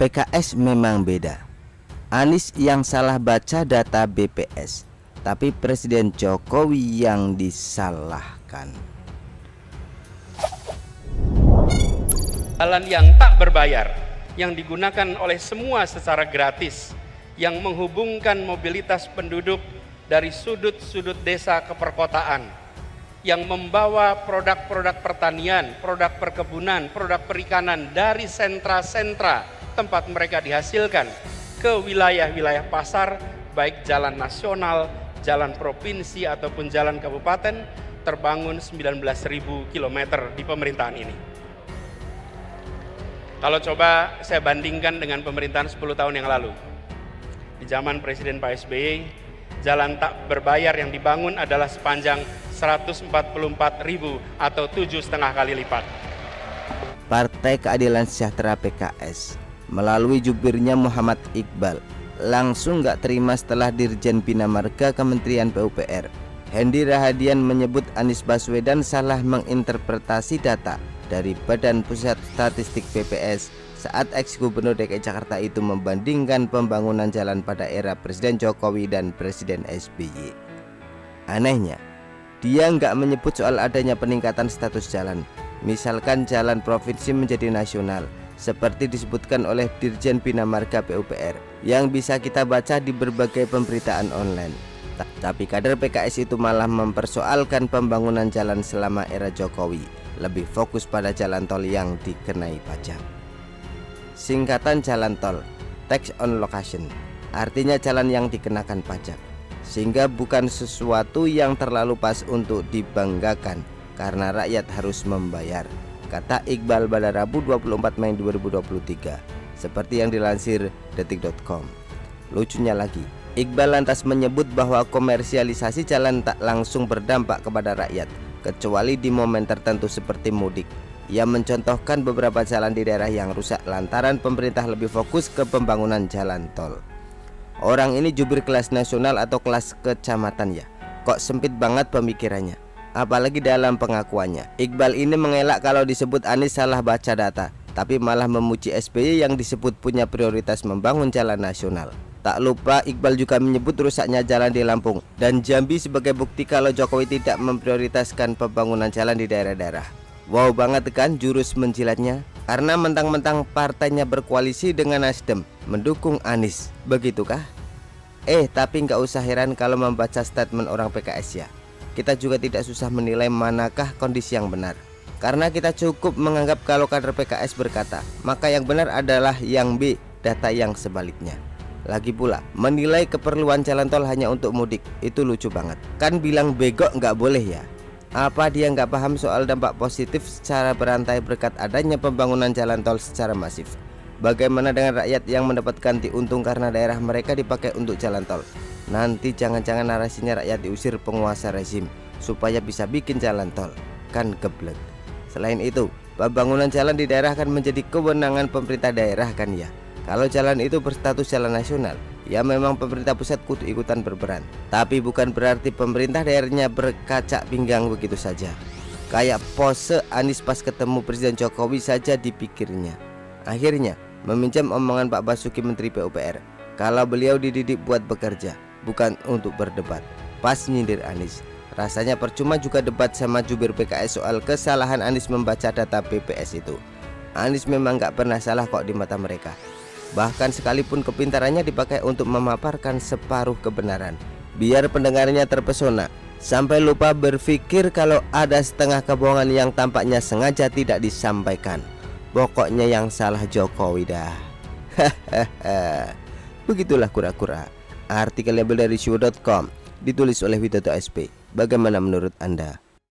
PKS memang beda. Anies yang salah baca data BPS, tapi Presiden Jokowi yang disalahkan. Jalan yang tak berbayar, yang digunakan oleh semua secara gratis, yang menghubungkan mobilitas penduduk dari sudut-sudut desa ke perkotaan, yang membawa produk-produk pertanian, produk perkebunan, produk perikanan dari sentra-sentra tempat mereka dihasilkan ke wilayah-wilayah pasar, baik jalan nasional, jalan provinsi ataupun jalan kabupaten, terbangun 19.000 km di pemerintahan ini. Kalau coba saya bandingkan dengan pemerintahan 10 tahun yang lalu, di zaman Presiden Pak SBY, jalan tak berbayar yang dibangun adalah sepanjang 144.000 atau 7,5 kali lipat. Partai Keadilan Sejahtera PKS melalui jubirnya Muhammad Iqbal langsung gak terima setelah Dirjen Bina Marga Kementerian PUPR Hendy Rahadian menyebut Anies Baswedan salah menginterpretasi data dari Badan Pusat Statistik BPS saat ex-gubernur DKI Jakarta itu membandingkan pembangunan jalan pada era Presiden Jokowi dan Presiden SBY. Anehnya, dia nggak menyebut soal adanya peningkatan status jalan, misalkan jalan provinsi menjadi nasional, seperti disebutkan oleh Dirjen Bina Marga PUPR yang bisa kita baca di berbagai pemberitaan online. Tapi kader PKS itu malah mempersoalkan pembangunan jalan selama era Jokowi, lebih fokus pada jalan tol yang dikenai pajak. Singkatan jalan tol, tax on location, artinya jalan yang dikenakan pajak, sehingga bukan sesuatu yang terlalu pas untuk dibanggakan karena rakyat harus membayar, kata Iqbal pada Rabu 24 Mei 2023, seperti yang dilansir detik.com. Lucunya lagi, Iqbal lantas menyebut bahwa komersialisasi jalan tak langsung berdampak kepada rakyat, kecuali di momen tertentu seperti mudik. Ia mencontohkan beberapa jalan di daerah yang rusak lantaran pemerintah lebih fokus ke pembangunan jalan tol. Orang ini jubir kelas nasional atau kelas kecamatan ya, kok sempit banget pemikirannya. Apalagi dalam pengakuannya, Iqbal ini mengelak kalau disebut Anies salah baca data, tapi malah memuji SBY yang disebut punya prioritas membangun jalan nasional. Tak lupa Iqbal juga menyebut rusaknya jalan di Lampung dan Jambi sebagai bukti kalau Jokowi tidak memprioritaskan pembangunan jalan di daerah-daerah. Wow banget kan jurus menjilatnya, karena mentang-mentang partainya berkoalisi dengan Nasdem mendukung Anies, begitukah? Tapi nggak usah heran kalau membaca statement orang PKS ya. Kita juga tidak susah menilai manakah kondisi yang benar, karena kita cukup menganggap kalau kader PKS berkata, maka yang benar adalah yang B, data yang sebaliknya. Lagi pula, menilai keperluan jalan tol hanya untuk mudik, itu lucu banget. Kan bilang bego nggak boleh ya? Apa dia nggak paham soal dampak positif secara berantai berkat adanya pembangunan jalan tol secara masif? Bagaimana dengan rakyat yang mendapatkan diuntung karena daerah mereka dipakai untuk jalan tol? Nanti jangan-jangan narasinya rakyat diusir penguasa rezim supaya bisa bikin jalan tol, kan geblek. Selain itu, pembangunan jalan di daerah akan menjadi kewenangan pemerintah daerah kan ya. Kalau jalan itu berstatus jalan nasional, ya memang pemerintah pusat kudu ikutan berperan. Tapi bukan berarti pemerintah daerahnya berkacak pinggang begitu saja. Kayak pose Anies pas ketemu Presiden Jokowi saja dipikirnya. Akhirnya meminjam omongan Pak Basuki Menteri PUPR, kalau beliau dididik buat bekerja, bukan untuk berdebat. Pas nyindir Anies. Rasanya percuma juga debat sama jubir PKS soal kesalahan Anies membaca data BPS itu. Anies memang gak pernah salah kok di mata mereka. Bahkan sekalipun kepintarannya dipakai untuk memaparkan separuh kebenaran, biar pendengarnya terpesona sampai lupa berpikir kalau ada setengah kebohongan yang tampaknya sengaja tidak disampaikan. Pokoknya yang salah Jokowi dah. Begitulah kura-kura. Artikel label dari show.com ditulis oleh Widodo SP. Bagaimana menurut Anda?